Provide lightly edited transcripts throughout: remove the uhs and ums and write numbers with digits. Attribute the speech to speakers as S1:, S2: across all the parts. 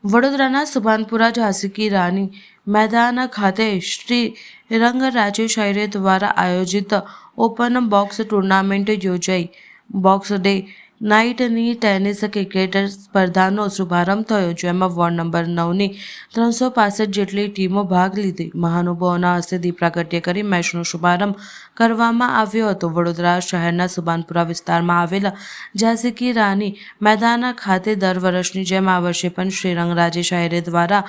S1: વડોદરાના સુભાનપુરા ઝાંસી કી રાની મેદાન ખાતે શ્રી રંગરાજેશ આયરે દ્વારા આયોજિત ઓપન બોક્સ ટુર્નામેન્ટ યોજાઈ. બોક્સ ડે નાઇટની ટેનિસ ક્રિકેટ સ્પર્ધાનો શુભારંભ થયો, જેમાં વોર્ડ નંબર 9ની 365 જેટલી ટીમો ભાગ લીધી. મહાનુભાવોના હસ્તે દીપ પ્રાગટ્ય કરી મેચનો શુભારંભ કરવામાં આવ્યો હતો. વડોદરા શહેરના સુભાનપુરા વિસ્તારમાં આવેલા ઝાંસી કી રાની મેદાન ખાતે દર વર્ષની જેમ આ વર્ષે પણ શ્રી રંગરાજેશ આયરે દ્વારા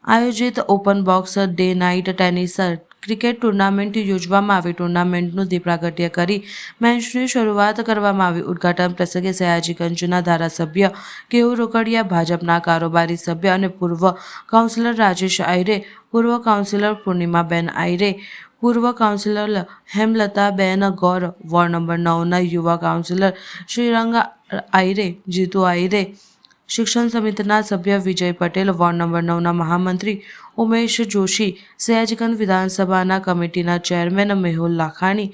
S1: આયોજિત open box day night tennis cricket tournament યોજવામાં આવી. ટુર્નામેન્ટનું દીપ પ્રાગટ્ય કરી મેચની શરૂઆત કરવામાં આવી. ઉદ્ઘાટન પ્રસંગે સયાજીગંજના ધારાસભ્ય કેયુર રોકડિયા, ભાજપના કારોબારી સભ્ય અને પૂર્વ કાઉન્સિલર રાજેશ આયરે, પૂર્વ કાઉન્સિલર પૂર્ણિમાબેન આયરે, પૂર્વ councillor Hemlataben Gaur, ward number 9ના યુવા કાઉન્સિલર શ્રીરંગ આયરે, જીતુ આયરે, શિક્ષણ સમિતિના સભ્ય વિજય પટેલ, વોર્ડ નંબર 9ના મહામંત્રી ઉમેશ જોશી, સયાજીગંજ વિધાનસભાના કમિટીના chairman Mehul Lakhani,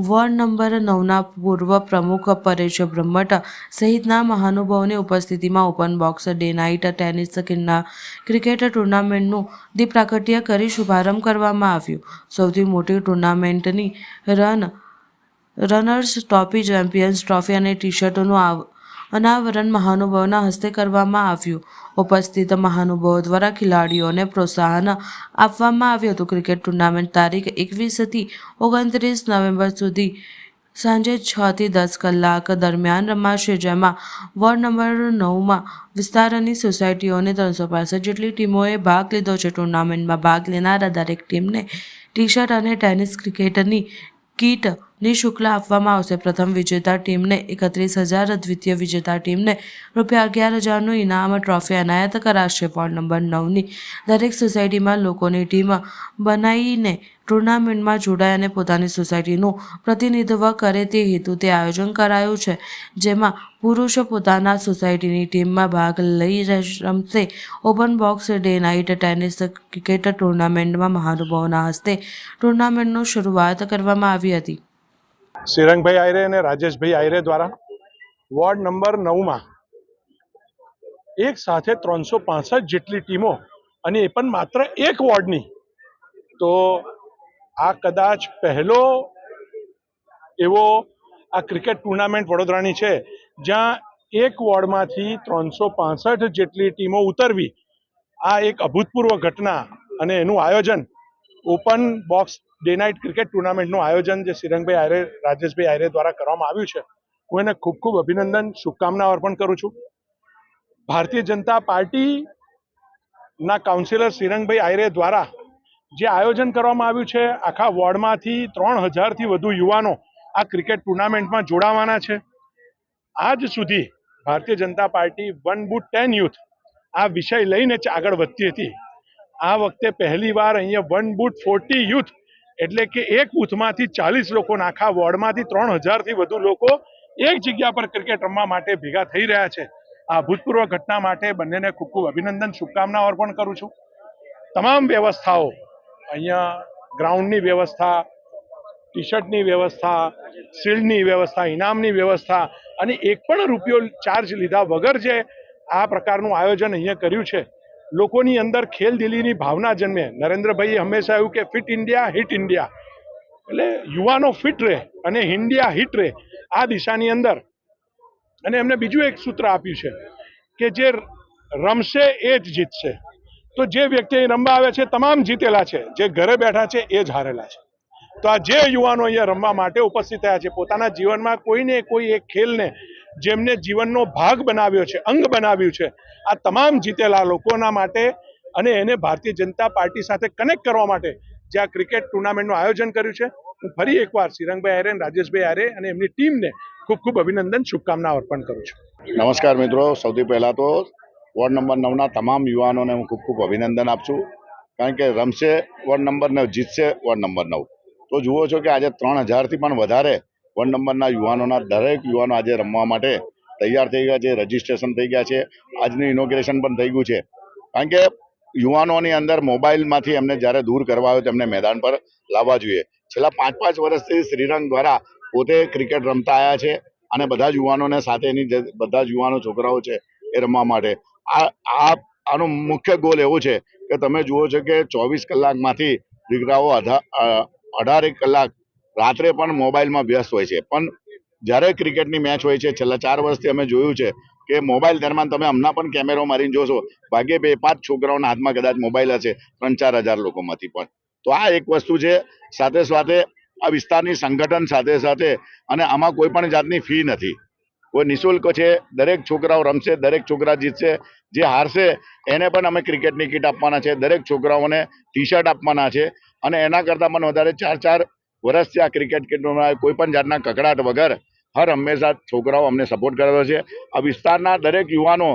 S1: ward number 9ના પૂર્વ પ્રમુખ પરેશ બ્રહ્મટ સહિતના મહાનુભાવોની ઉપસ્થિતિમાં open box day night tennis cricket ટુર્નામેન્ટનું દીપ પ્રાગટ્ય કરી શુભારંભ કરવામાં આવ્યું. સૌથી મોટી ટુર્નામેન્ટની રનર્સ ટ્રોફી, ચેમ્પિયન્સ ટ્રોફી અને ટી-શર્ટનું અનાવરણ મહાનુભાવોના હસ્તે કરવામાં આવ્યું. ઉપસ્થિત મહાનુભાવો દ્વારા ખેલાડીઓને પ્રોત્સાહન આપવામાં આવ્યું હતું. ક્રિકેટ ટુર્નામેન્ટ તારીખ 21થી 29 નવેમ્બર સુધી સાંજે 6 થી 10 કલાક દરમિયાન રમાશે, જેમાં વોર્ડ નંબર 9માં વિસ્તારની સોસાયટીઓની 365 જેટલી ટીમોએ ભાગ લીધો છે. ટુર્નામેન્ટમાં ભાગ લેનારા દરેક ટીમને ટી-શર્ટ અને ટેનિસ ક્રિકેટની કીટ નિઃશુલ્ક આપવામાં આવશે. પ્રથમ વિજેતા ટીમને 31,000, દ્વિતીય વિજેતા ટીમને ₹11,000નું ઇનામ ટ્રોફી એનાયત કરાશે. વોર્ડ નંબર 9ની દરેક સોસાયટીમાં લોકોની ટીમ બનાવીને ટુર્નામેન્ટમાં જોડાય અને પોતાની સોસાયટીનું પ્રતિનિધિત્વ કરે તે હેતુથી આયોજન કરાયું છે, જેમાં પુરુષ પોતાના સોસાયટીની ટીમમાં ભાગ લઈ રમશે. Open box day night tennis cricket ટુર્નામેન્ટમાં મહાનુભાવોના હસ્તે ટુર્નામેન્ટની શરૂઆત કરવામાં આવી હતી.
S2: શ્રીરંગભાઈ આયરે અને રાજેશભાઈ આયરે દ્વારા વોર્ડ નંબર 9માં એક સાથે 365 જેટલી ટીમો, અને એ પણ માત્ર એક વોર્ડની. તો આ કદાચ પહેલો એવો આ ક્રિકેટ ટુર્નામેન્ટ વડોદરાની છે જ્યાં એક વોર્ડમાંથી 365 જેટલી ટીમો ઉતરવી. આ એક અભૂતપૂર્વ ઘટના, અને એનું આયોજન open box day night cricket ટુર્નામેન્ટનું આયોજન જે શ્રીરંગભાઈ આયરે, રાજેશભાઈ આયરે દ્વારા કરવામાં આવ્યું છે, હું એને ખૂબ ખૂબ અભિનંદન, શુભકામનાઓ અર્પણ કરું છું. ભારતીય જનતા પાર્ટીના કાઉન્સિલર શ્રીરંગભાઈ આયરે દ્વારા જે આયોજન કરવામાં આવ્યું છે, આખા વોર્ડમાંથી 3,000થી વધુ યુવાનો આ ક્રિકેટ ટુર્નામેન્ટમાં જોડાવાના છે. આજ સુધી Bharatiya Janata party 1 booth 10 youth આ વિષય લઈને જ આગળ વધતી હતી. આ વખતે પહેલીવાર અહીંયા 1 બૂથ 40 યુથ, એટલે કે એક બૂથમાંથી 40 લોકો, આખા વોર્ડમાંથી 3,000થી વધુ લોકો એક જગ્યા પર ક્રિકેટ રમવા માટે ભેગા થઈ રહ્યા છે. આ ભૂતપૂર્વ ઘટના માટે બંનેને ખૂબ ખૂબ અભિનંદન, શુભકામનાઓ અર્પણ કરું છું. તમામ વ્યવસ્થાઓ અહીંયા, ગ્રાઉન્ડની વ્યવસ્થા, ટી શર્ટની વ્યવસ્થા, શિલ્ડની વ્યવસ્થા, ઇનામની વ્યવસ્થા, અને એક પણ રૂપિયો ચાર્જ લીધા વગર જે આ પ્રકારનું આયોજન અહીંયા કર્યું છે, લોકોની અંદર ખેલદિલીની ભાવના જન્મે. નરેન્દ્રભાઈએ હંમેશા એવું કે ફિટ ઇન્ડિયા હિટ ઇન્ડિયા, એટલે યુવાનો ફિટ રહે અને ઇન્ડિયા હિટ રહે, આ દિશાની અંદર. અને એમને બીજું એક સૂત્ર આપ્યું છે કે જે રમશે એ જ જીતશે. તો જે વ્યક્તિ અહીં રમવા આવે છે તમામ જીતેલા છે, જે ઘરે બેઠા છે એ જ હારેલા છે. તો આ જે યુવાનો અહીંયા રમવા માટે ઉપસ્થિત થયા છે, પોતાના જીવનમાં કોઈને કોઈ એક ખેલને જેમને જીવનનો ભાગ બનાવ્યો છે, અંગ બનાવ્યું છે, આ તમામ જીતેલા લોકોના માટે, અને એને ભારતીય જનતા પાર્ટી સાથે કનેક્ટ કરવા માટે જે આ ક્રિકેટ ટુર્નામેન્ટનું આયોજન કર્યું છે, હું ફરી એકવાર શ્રીરંગભાઈ આયરે, રાજેશભાઈ આયરે અને એમની ટીમને ખૂબ ખૂબ અભિનંદન, શુભકામનાઓ અર્પણ કરું છું.
S3: નમસ્કાર મિત્રો, સૌથી પહેલાં તો વોર્ડ નંબર 9ના તમામ યુવાનોને હું ખૂબ ખૂબ અભિનંદન આપશું, કારણ કે રમશે વોર્ડ નંબર 9, જીતશે વોર્ડ નંબર 9. તો જુઓ છો કે આજે 3,000થી પણ વધારે વોર્ડ નંબરના યુવાનોના દરેક યુવાનો આજે રમવા માટે તૈયાર થઈ ગયા છે, રજીસ્ટ્રેશન થઈ ગયા છે, આજનું ઇનોગ્રેશન પણ થઈ ગયું છે. કારણ કે યુવાનોની અંદર મોબાઈલમાંથી એમને જ્યારે દૂર કરવા આવ્યો તેમને મેદાન પર લાવવા જોઈએ. છેલ્લા 5-5 વર્ષથી શ્રીરંગ દ્વારા પોતે ક્રિકેટ રમતા આવ્યા છે, અને બધા જ યુવાનોને સાથે એની બધા જ યુવાનો છોકરાઓ છે એ રમવા માટે આ આનો મુખ્ય ગોલ એવો છે કે તમે જુઓ છો કે 24 કલાકમાંથી દીકરાઓ 18 કલાક રાત્રે પણ મોબાઈલમાં વ્યસ્ત હોય છે. પણ જ્યારે ક્રિકેટની મેચ હોય છે, છેલ્લા 4 વર્ષથી અમે જોયું છે કે મોબાઈલ દરમિયાન તમે હમણાં પણ કેમેરો મારીને જોશો, ભાગે 2-5 છોકરાઓના હાથમાં કદાચ મોબાઈલ હશે 3-4 હજાર લોકોમાંથી પણ. તો આ એક વસ્તુ છે. સાથે સાથે આ વિસ્તારની સંગઠન સાથે સાથે, અને આમાં કોઈ પણ જાતની ફી નથી, કોઈ નિઃશુલ્ક છે. દરેક છોકરાઓ રમશે, દરેક છોકરા જીતશે. જે હારશે એને પણ અમે ક્રિકેટની કીટ આપવાના છે, દરેક છોકરાઓને ટી શર્ટ આપવાના છે. અને એના કરતાં પણ વધારે 4-4 વર્ષથી આ ક્રિકેટ કીટમાં કોઈ પણ જાતના કકડાટ વગર હર હંમેશા છોકરાઓ અમને સપોર્ટ કરેલો છે. આ વિસ્તારના દરેક યુવાનો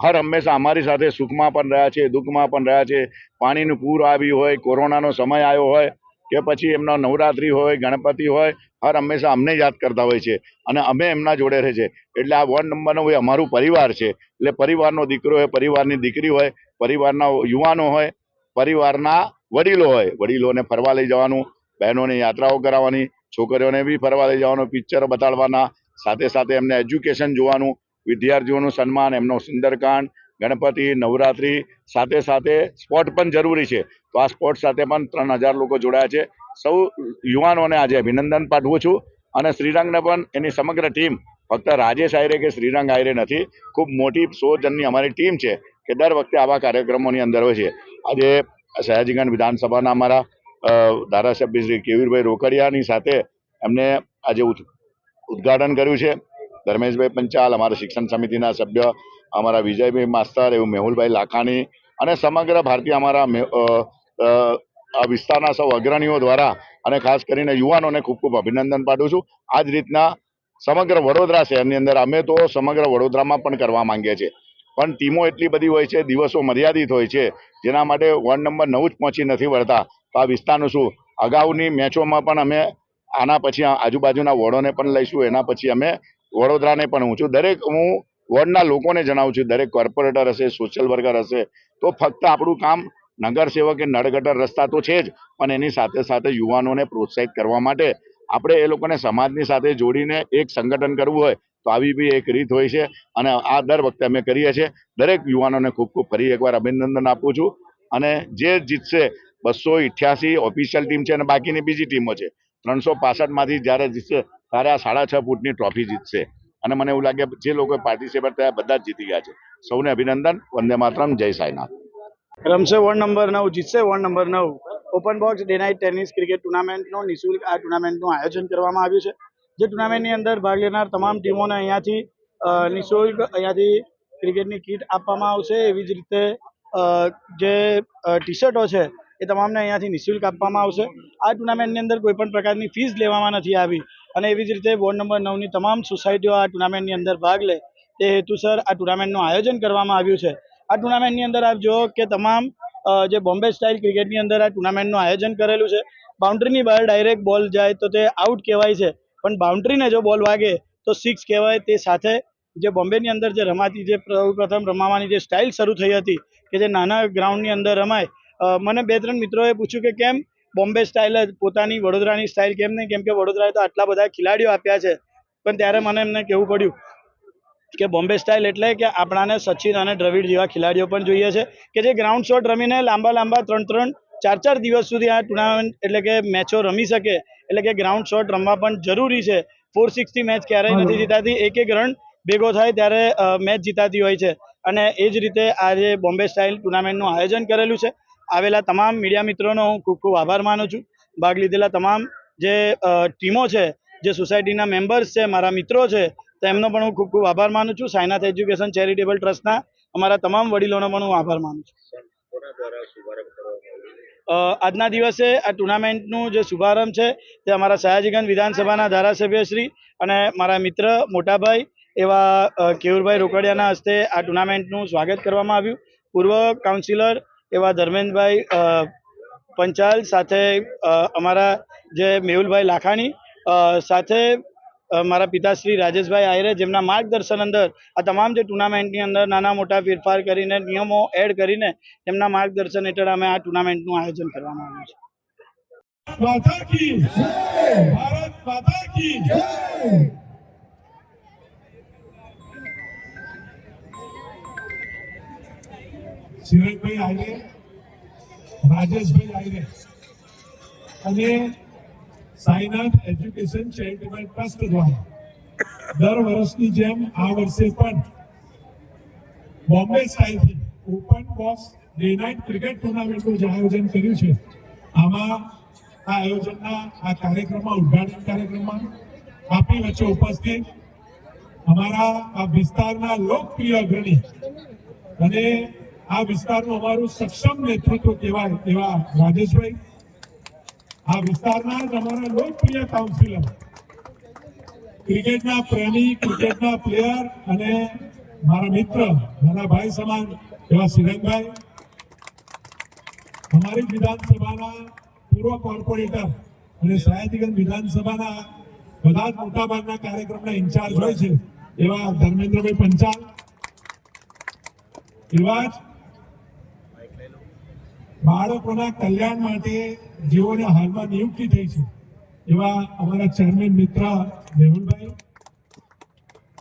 S3: હર હંમેશા અમારી સાથે સુખમાં પણ રહ્યા છે, દુઃખમાં પણ રહ્યા છે. પાણીનું પૂર આવ્યું હોય, કોરોનાનો સમય આવ્યો હોય, કે પછી એમના નવરાત્રિ હોય, ગણપતિ હોય, હર હંમેશા અમને યાદ કરતા હોય છે અને અમે એમના જોડે રહે છે. એટલે આ વોર્ડ નંબર 9 એ અમારું પરિવાર છે. એટલે પરિવારનો દીકરો હોય, પરિવારની દીકરી હોય, પરિવારના યુવાનો હોય, પરિવારના વડીલો હોય, વડીલોને ફરવા લઈ જવાનું, બહેનોને યાત્રાઓ કરાવવાની, છોકરીઓને બી ફરવા લઈ જવાનું, પિક્ચરો બતાડવાના, સાથે સાથે એમને એજ્યુકેશન જોવાનું, વિદ્યાર્થીઓનું સન્માન, એમનો સુંદરકાંડ, ગણપતિ, નવરાત્રિ, સાથે સાથે સ્પોર્ટ પણ જરૂરી છે. તો આ સ્પોર્ટ સાથે પણ 3000 લોકો જોડાયા છે. સૌ યુવાનોને આજે અભિનંદન પાઠવું છું. અને શ્રીરંગને પણ એની સમગ્ર ટીમ, ફક્ત રાજેશ આયરે કે શ્રીરંગ આયરે નથી, ખૂબ મોટી 100 જણની અમારી ટીમ છે કે દર વખતે આવા કાર્યક્રમોની અંદર હોય છે. આજે સયાજીગંજ વિધાનસભાના અમારા ધારાસભ્ય શ્રી કેવીરભાઈ રોકડિયાની સાથે એમને આજે ઉદ્ઘાટન કર્યું છે. ધર્મેશભાઈ પંચાલ, અમારા શિક્ષણ સમિતિના સભ્ય, અમારા વિજયભાઈ માસ્તર, એવું મેહુલભાઈ લાખાણી અને સમગ્ર ભારતીય અમારા આ વિસ્તારના સૌ અગ્રણીઓ દ્વારા, અને ખાસ કરીને યુવાનોને ખૂબ ખૂબ અભિનંદન પાઠવું છું. આ જ રીતના સમગ્ર વડોદરા શહેરની અંદર અમે તો સમગ્ર વડોદરામાં પણ કરવા માંગીએ છીએ, પણ ટીમો એટલી બધી હોય છે, દિવસો મર્યાદિત હોય છે, જેના માટે વોર્ડ નંબર 9 જ પહોંચી નથી વળતા. તો આ વિસ્તારનું શું, અગાઉની મેચોમાં પણ અમે આના પછી આજુબાજુના વોર્ડોને પણ લઈશું, એના પછી અમે વડોદરાને પણ હું છું. હું વોર્ડના લોકોને જણાવું છું, દરેક કોર્પોરેટર હશે, સોશિયલ વર્કર હશે, તો ફક્ત આપણું કામ નગર સેવક કે નળગટર રસ્તા તો છે જ, પણ એની સાથે સાથે યુવાનોને પ્રોત્સાહિત કરવા માટે આપણે એ લોકોને સમાજની સાથે જોડીને એક સંગઠન કરવું હોય તો આવી બી એક રીત હોય છે. અને આ દર વખતે અમે કરીએ છીએ. દરેક યુવાનોને ખૂબ ખૂબ ફરી એકવાર અભિનંદન આપું છું. અને જે જીતશે, 288 ઓફિશિયલ ટીમ છે અને બાકીની બીજી ટીમો છે, 365માંથી જ્યારે જીતશે ત્યારે આ 6.5 ફૂટની ટ્રોફી જીતશે. અને મને એવું લાગે જે લોકો પાર્ટિસિપેટ થયા બધા જ જીતી ગયા છે. સૌને અભિનંદન. વંદે માતરમ. જય સાંઈનાથ.
S4: રમશે વોર્ડ નંબર 9, જીતશે ward number 9. Open box day night tennis cricket ટુર્નામેન્ટનો નિઃશુલ્ક આ ટુર્નામેન્ટનું આયોજન કરવામાં આવ્યું છે. જે ટુર્નામેન્ટની અંદર ભાગ લેનાર તમામ ટીમોને અહીંયાથી નિઃશુલ્ક ક્રિકેટની કીટ આપવામાં આવશે. એવી જ રીતે જે ટી શર્ટો છે એ તમામને અહીંયાથી નિઃશુલ્ક આપવામાં આવશે. આ ટુર્નામેન્ટની અંદર કોઈ પણ પ્રકારની ફીસ લેવામાં નથી આવી. અને એવી જ રીતે વોર્ડ નંબર 9ની તમામ સોસાયટીઓ આ ટુર્નામેન્ટની અંદર ભાગ લે તે હેતુસર આ ટુર્નામેન્ટનું આયોજન કરવામાં આવ્યું છે. આ ટુર્નામેન્ટની અંદર આપ જુઓ કે તમામ જે બોમ્બે સ્ટાઇલ ક્રિકેટની અંદર આ ટુર્નામેન્ટનું આયોજન કરેલું છે. બાઉન્ડ્રીની બહાર ડાયરેક્ટ બોલ જાય તો તે આઉટ કહેવાય છે, પણ બાઉન્ડ્રીને જો બોલ વાગે તો 6 કહેવાય. તે સાથે જે બોમ્બેની અંદર જે રમાતી, જે પ્રથમ રમાવાની જે સ્ટાઇલ શરૂ થઈ હતી કે જે નાના ગ્રાઉન્ડની અંદર રમાય, મને 2-3 મિત્રોએ પૂછ્યું કે કેમ બોમ્બે સ્ટાઇલ જ, પોતાની વડોદરાની સ્ટાઇલ કેમ નહીં, કેમ કે વડોદરાએ તો આટલા બધા ખેલાડીઓ આપ્યા છે. પણ ત્યારે મને એમને કહેવું પડ્યું કે બોમ્બે સ્ટાઇલ એટલે કે આપણાને સચિન અને દ્રવિડ જેવા ખેલાડીઓ પણ જોઈએ છે કે જે ગ્રાઉન્ડ શોટ રમીને લાંબા 3-3, 4-4 દિવસ સુધી આ ટુર્નામેન્ટ એટલે કે મેચો રમી શકે. એટલે કે ગ્રાઉન્ડ શોટ રમવા પણ જરૂરી છે. 4-6 મેચ ક્યારેય નથી જીતાતી, એક રન ભેગો થાય ત્યારે મેચ જીતાતી હોય છે. અને એ જ રીતે આજે બોમ્બે સ્ટાઇલ ટુર્નામેન્ટનું આયોજન કરેલું છે. આવેલા તમામ મીડિયા મિત્રોનો હું ખૂબ ખૂબ આભાર માનું છું. ભાગ લીધેલા તમામ જે ટીમો છે, જે સોસાયટીના મેમ્બર્સ છે, મારા મિત્રો છે, તેમનો પણ હું ખૂબ ખૂબ આભાર માનું છું. સાઈનાથ એજ્યુકેશન ચેરિટેબલ ટ્રસ્ટના અમારા તમામ વડીલોનો પણ હું આભાર માનું છું. આજના દિવસે આ ટુર્નામેન્ટનું જે શુભારંભ છે તે અમારા સયાજીગંજ વિધાનસભાના ધારાસભ્ય શ્રી અને મારા મિત્ર મોટાભાઈ એવા કેવુરભાઈ રોકડિયાના હસ્તે આ ટુર્નામેન્ટનું સ્વાગત કરવામાં આવ્યું. પૂર્વ કાઉન્સિલર એવા ધર્મેન્દ્રભાઈ પંચાલ, સાથે અમારા જે મેહુલભાઈ લાખાણી, સાથે મારા પિતાશ્રી રાજેશભાઈ આયરે, જેમના માર્ગદર્શન અંદર આ તમામ જે ટુર્નામેન્ટની અંદર નાના મોટા ફેરફાર કરીને, નિયમો એડ કરીને, તેમના માર્ગદર્શન હેઠળ અમે આ ટુર્નામેન્ટનું આયોજન કરવામાં આવ્યું છે.
S5: माता की जय, भारत माता की जय। ચિરાગભાઈ આયરે, રાજેશભાઈ આયરે અને સાઈનાથ એજ્યુકેશન ચેરિટેબલ ટ્રસ્ટ દ્વારા દર વર્ષની જેમ આ વર્ષે પણ બોમ્બે સ્ટાઇલથી open box day night cricket ટુર્નામેન્ટનું જે આયોજન કર્યું છે, આમાં આ આયોજનના આ કાર્યક્રમમાં ઉદ્ઘાટન કાર્યક્રમમાં આપણી વચ્ચે ઉપસ્થિત અમારા આ વિસ્તારના લોકપ્રિય અગ્રણી અને આ વિસ્તારનું અમારું સક્ષમ નેતૃત્વ કહેવાય એવા રાજેશભાઈ, આ વિસ્તારના જ અમારા લોકપ્રિય કાઉન્સિલર, ક્રિકેટના પ્રેમી, ક્રિકેટના પ્લેયર અને મારા મિત્ર, મારા ભાઈ સમાન એવા સિરંગભાઈ, અમારી વિધાનસભાના પૂર્વ કોર્પોરેટર અને સયાજીગંજ વિધાનસભાના બધા જ મોટાભાગના કાર્યક્રમના ઇન્ચાર્જ હોય છે એવા ધર્મેન્દ્રભાઈ પંચાલ, એવા જ બાળકોના કલ્યાણ માટે જેઓને હાલમાં નિયુક્તિ થઈ છે એવા અમારા ચેરમેન મિત્ર મેહુલભાઈ,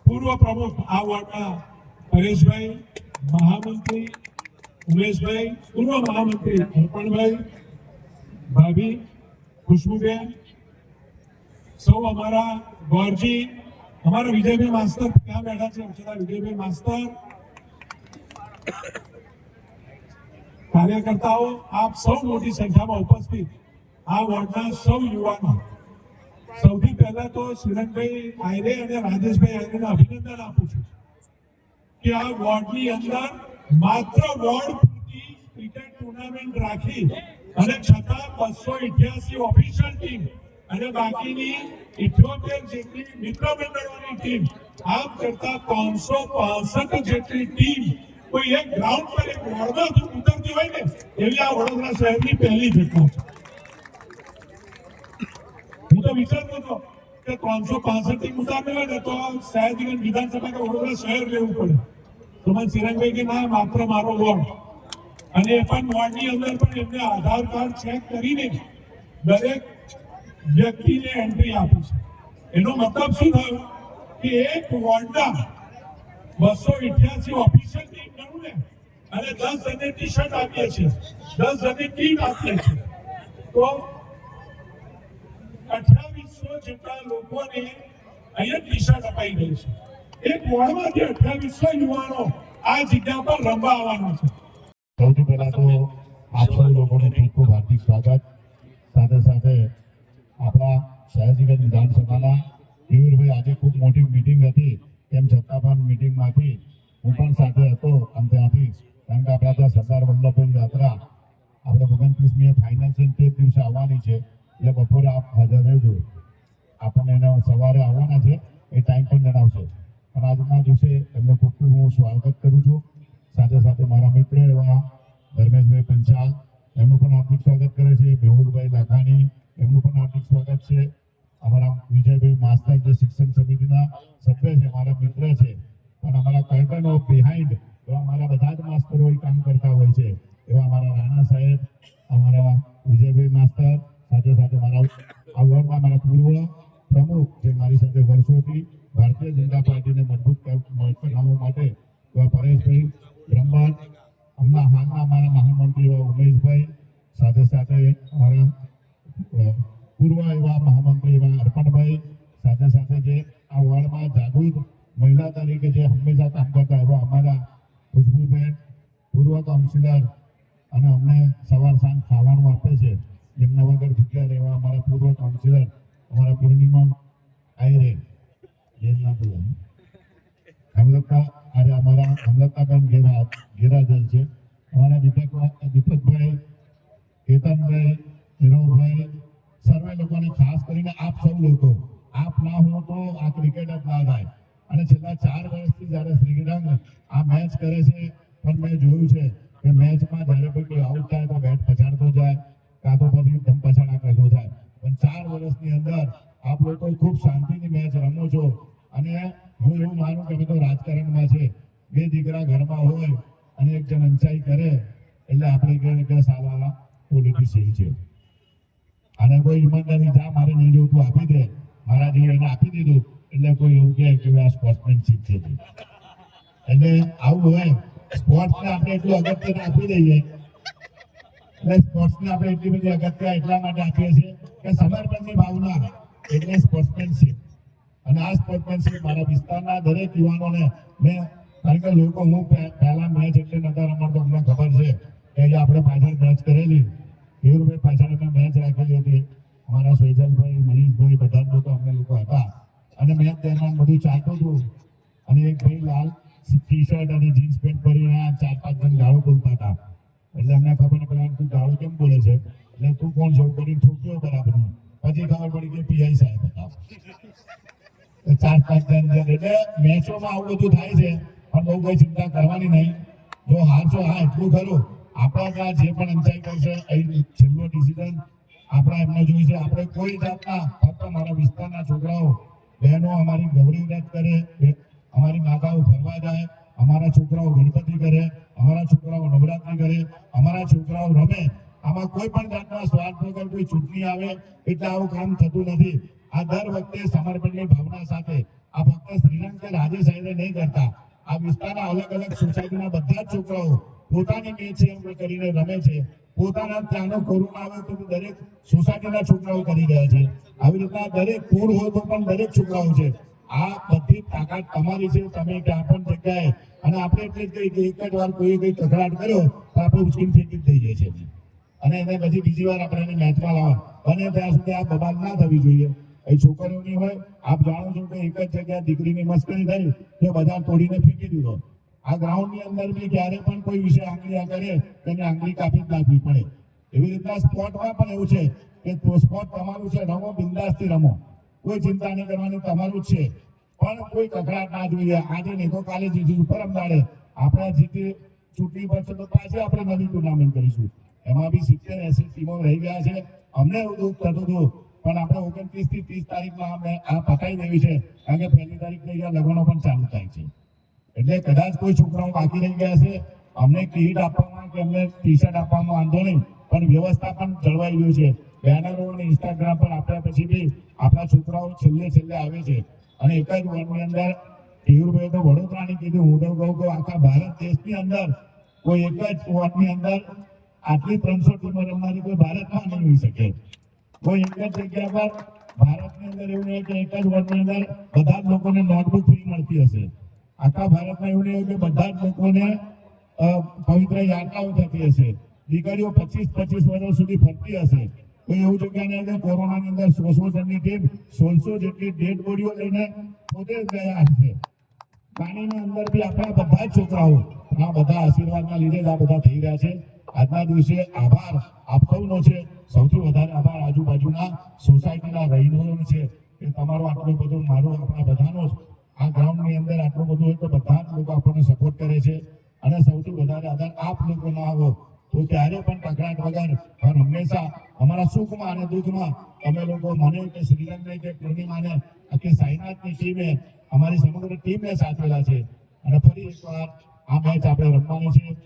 S5: પૂર્વ પ્રમુખ આ વોર્ડના પરેશભાઈ, મહામંત્રી ઉમેશભાઈ, પૂર્વ મહામંત્રી અર્પણભાઈ, ભાભી ખુશ્બુબેન, સૌ અમારા ગોરજી, અમારા વિજયભાઈ માસ્તર ક્યાં બેઠા છે, વિજયભાઈ માસ્તર, કાર્યકર્તાઓ, આપ સૌ મોટી સંખ્યામાં ઉપસ્થિત આ વોર્ડના સૌ યુવાનો, સૌથી પહેલા તો સિરંગભાઈ આયરે અને રાજેશભાઈ આયરેને અભિનંદન આપું છું કે આ વોર્ડની અંદર માત્ર વોર્ડ પૂરતી ક્રિકેટ ટુર્નામેન્ટ રાખી અને છતાં 288 ઓફિશિયલ ટીમ અને બાકીની 78 જેટલી મિત્ર મંડળોની ટીમ, આમ કરતા 365 જેટલી ટીમ કોઈ એક ગ્રાઉન્ડ પર એક વોર્ડમાં ઉતરતી હોય ને એવી આ વડોદરા શહેરની પહેલી ઘટના છે. હું તો વિચારતો હતો કે 365 ટીમ ઉતારવી હોય ને તો સયાજીગંજ વિધાનસભા કે વડોદરા શહેર લેવું પડે. તો મને ચિરાગભાઈ કે ના, માત્ર મારો વોર્ડ, અને એ પણ વોર્ડની અંદર પણ એમને આધાર કાર્ડ ચેક કરીને દરેક વ્યક્તિને એન્ટ્રી આપી છે. એનો મતલબ શું થયો કે એક વોર્ડના 288 ઓફિશિયલ ટીમ ગણું ને, અને 10 જણને ટી શર્ટ આપીએ છીએ, 10 જણને કીટ આપીએ છીએ, તો 2800 જેટલા લોકોને અહીંયા ટી શર્ટ અપાઈ ગઈ છે. એક વોર્ડમાંથી 2800 યુવાનો આ જગ્યા પર રમવા આવવાના છે.
S6: સૌથી પહેલા તો આપ સૌ લોકોને ખૂબ ખૂબ હાર્દિક સ્વાગત. સાથે સાથે આપણા સયાજીગંજ વિધાનસભાના વીરભાઈ, આજે ખૂબ મોટી મીટિંગ હતી તેમ છતાં પણ મીટિંગમાંથી હું પણ સાથે હતો અને ત્યાંથી, કારણ કે આપણા ત્યાં સરદાર વલ્લભભાઈ યાત્રા આપણે 29મીએ ફાઇનલ છે, તે દિવસે આવવાની છે, એટલે બપોરે આપ હાજર રહેજો. આપણને એના સવારે આવવાના છે, એ ટાઈમ પણ જણાવશે. પણ આજના દિવસે એમને ખૂબ ખૂબ હું સ્વાગત કરું છું. સાથે સાથે મારા મિત્ર એવા ધર્મેશભાઈ પંચાલ, એમનું પણ હાર્દિક સ્વાગત કરે છે. મેહુલભાઈ લાખાણી, એમનું પણ હાર્દિક સ્વાગત છે. અમારા વિજયભાઈ માસ્તર, જે શિક્ષણ સમિતિના સભ્ય છે, મારા મિત્ર છે, પણ અમારા કર્ટન ઓફ બિહાઇન્ડ એવા અમારા બધા જ માસ્તરો કામ કરતા હોય છે, એવા અમારા રાણા સાહેબ, અમારા વિજયભાઈ માસ્તર, સાથે સાથે મારા આ વોર્ડના મારા પૂર્વ પ્રમુખ જે મારી સાથે વર્ષોથી ભારતીય જનતા પાર્ટીને મજબૂત બનાવવા માટે એવા પરેશભાઈ બ્રહ્મભટ્ટ, હમણાં હાલના અમારા મહામંત્રી એવા ઉમેશભાઈ, સાથે સાથે અમારા પૂર્વ એવા મહામંત્રી એવા અર્પણભાઈ, સાથે સાથે જે આ વોર્ડમાં જાગૃત મહિલા તરીકે જે હંમેશા કામ કરતા એવા અમારા ખુશ્બુબેન, પૂર્વ કાઉન્સિલર, અને અમને સવાર સાંજ ખાવાનું આપે છે, જેમના વગર ભૂખ્યા રહેવા અમારા પૂર્વ કાઉન્સિલર અમારા પૂર્ણિમા આયરે, હમલકતાબેન ઘેરાજલ છે, અમારા દીપકભાઈ, કેતનભાઈ, નિરવભાઈ, સર્વે લોકોને ખાસ કરીને આપ સૌ લોકો, આપ ના હો તો આ ક્રિકેટ જ ના થાય. અને છેલ્લા 4 વર્ષથી જ્યારે શ્રીરંગ આ મેચ કરે છે, પણ મેં જોયું છે કે મેચમાં જ્યારે કોઈ આઉટ થાય તો બેટ પછાડતો જાય, કાં તો પછી ધમ પછાડા કરતો જાય. પણ 4 વર્ષની અંદર આપ લોકો ખૂબ શાંતિની મેચ રમો છો. અને હું એવું માનું કે અમે તો રાજકારણમાં છે, 2 દીકરા ઘરમાં હોય અને એક જણ અંચાઈ કરે એટલે આપણે કહે કે સાલા પોલિટિશિયન છે. અને કોઈ ઈમાનદારી જા મારે નહીં જોતું આપી દે, મારા જેવું એને આપી દીધું એટલે કોઈ એવું કહે કે આ સ્પોર્ટ્સમેનશીપ છે. એટલે આવું હોય સ્પોર્ટ્સને આપણે એટલું અગત્ય આપી દઈએ એટલે સ્પોર્ટ્સને આપણે એટલી બધી અગત્ય એટલા માટે આપીએ છીએ કે સમર્પણની ભાવના એટલે સ્પોર્ટ્સમેનશીપ અને આ સ્પોર્ટ્સમેનશીપ મારા વિસ્તારના દરેક યુવાનોને મેં કારણ કે લોકો હું પહેલા મેચ એટલે નતા રમતો અમને ખબર છે કે આપણે પાછળ મેચ કરેલી વીરભાઈ પાછળ અમે મેચ રાખેલી હતી અમારા સોજલભાઈ મનીષભાઈ બધા જ લોકો અમે લોકો હતા અને મેચ દરમિયાન બધું ચાલતું હતું અને એક ભાઈ લાલ ટી શર્ટ અને જીન્સ પેન્ટ પહેરીને 4-5 જણ ગાળો બોલતા હતા એટલે અમને ખબર ન પડી તું ગાળો કેમ બોલે છે એટલે તું કોણ છે કરી ઠોક્યો બરાબર પછી ખબર પડી કે પીઆઈ સાહેબ હતા 4-5 જણ એટલે મેચોમાં આવું બધું થાય છે પણ બહુ કઈ ચિંતા કરવાની નહીં જો હારશો હા એટલું ખરું આપણા ત્યાં જે પણ અંચાઈ કરશે અહીં છેલ્લો ડિસિઝન આપણા એમને જોઈ છે આપણે કોઈ જાતના ફક્ત મારા વિસ્તારના છોકરાઓ બહેનો અમારી ગૌરી વ્રત કરે અમારી માતાઓ ફરવા જાય અમારા છોકરાઓ ગણપતિ કરે અમારા છોકરાઓ નવરાત્રી કરે અમારા છોકરાઓ રમે આમાં કોઈ પણ જાતના સ્વાર્થ વગર કોઈ ચૂંટણી આવે એટલે આવું કામ થતું નથી આ દર વખતે સમર્પણની ભાવના સાથે આ ફક્ત શ્રીરંગ કે રાજેશ આયરે નહીં કરતા આ વિસ્તારના અલગ અલગ સોસાયટીના બધા જ છોકરાઓ પોતાની મેચ એમ કરીને રમે છે પોતાના ત્યાંનો કોરોના આવે તો દરેક સોસાયટીના છોકરાઓ કરી રહ્યા છે આવી રીતના દરેક પૂર હોય તો પણ દરેક છોકરાઓ છે આ બધી તાકાત તમારી છે તમે ક્યાં પણ જગ્યાએ અને આપણે એટલે જ કહી કે એક જ વાર કોઈ કઈ કકડાટ કર્યો તો આપણે ઉચકીને ફેંકી થઈ જાય છે અને એને પછી બીજી વાર આપણે એને મેચમાં લાવવા બને ત્યાં સુધી આ બબાલ ના થવી જોઈએ એ છોકરીઓની હોય આપ જાણો છો કે એક જ જગ્યાએ દીકરીની મસ્કરી થઈ તો બધા તોડીને ફેંકી દીધો આ ગ્રાઉન્ડની અંદર બી ક્યારે પણ કોઈ વિષય આંગળી કરે તેને આંગળી કાપી જ નાખવી પડે એવી રીતના સ્પોર્ટમાં પણ એવું છે કે સ્પોર્ટ તમારું છે રમો બિંદાસથી રમો કોઈ ચિંતા નહીં કરવાની તમારું જ છે પણ કોઈ કકડાટ ના જોઈએ આજે નહીં તો કાલે જીતીશું પરમ દાડે આપણે જીતી ચૂંટણી પડશે તો પાછી આપણે નવી ટુર્નામેન્ટ કરીશું એમાં બી 70-80 ટીમો રહી ગયા છે અમને એવું દુઃખ થતું હતું પણ આપણે 29 થી 30 તારીખમાં અમે આ પતાવી દેવી છે કારણ કે 1લી તારીખ થઈ ગયા લગ્નો પણ ચાલુ થાય છે એટલે કદાચ કોઈ છોકરાઓ બાકી રહી ગયા છે અમને કીટ આપવામાં કે અમને ટી શર્ટ આપવામાં વાંધો નહીં પણ વ્યવસ્થા પણ જળવાઈ ગયું છે બેનરો અને ઇન્સ્ટાગ્રામ પર આપ્યા પછી બી આપણા છોકરાઓ છેલ્લે આવે છે અને એક જ વોર્ડની અંદર ટીયુભાઈ તો વડોદરાની કીધું હું તો કહું કે આખા ભારત દેશની અંદર કોઈ એક જ વોર્ડની અંદર આટલી 300 ટીમો રમનારી કોઈ ભારતમાં નહીં હોઈ શકે કોઈ એક જ જગ્યા પર ભારતની અંદર એવું નહીં કે એક જ વોર્ડની અંદર બધા જ લોકોને નોટબુક ફ્રી મળતી હશે આખા ભારતમાં એવું નહીં કે બધા જ લોકોને પવિત્ર યાત્રાઓ થતી હશે દીકરીઓ 25-25 વર્ષ સુધી ફરતી હશે કોઈ એવું જગ્યા નહીં કે કોરોનાની અંદર 100 જણની ટીમ 1600 જેટલી ડેડ બોડીઓ લઈને પોતે ગયા હશે પાણીની અંદર બી આપણા બધા જ છોકરાઓ આ બધા આશીર્વાદના લીધે જ આ બધા થઈ રહ્યા છે આજના દિવસે આભાર આપ સૌનો છે સૌથી વધારે આભાર આજુબાજુના સોસાયટીના રહીશોનો છે કે તમારો આટલો બધો મારો આપણા બધાનો આ ગ્રાઉન્ડની અંદર આટલું બધું હોય તો બધા જ લોકો આપણને સપોર્ટ કરે છે અને સૌથી વધારે આધાર આપ લોકો ના આવો તો ત્યારે પણ કકડાટ વગર પણ હંમેશા અમારા સુખમાં અને દુઃખમાં અમે લોકો મને કે શ્રીરંગને કે પૂર્ણિમાને કે સાઈનાથની ટીમે અમારી સમગ્ર ટીમને સાચવેલા છે અને ફરી એકવાર આ મેચ આપણે રમવાની છે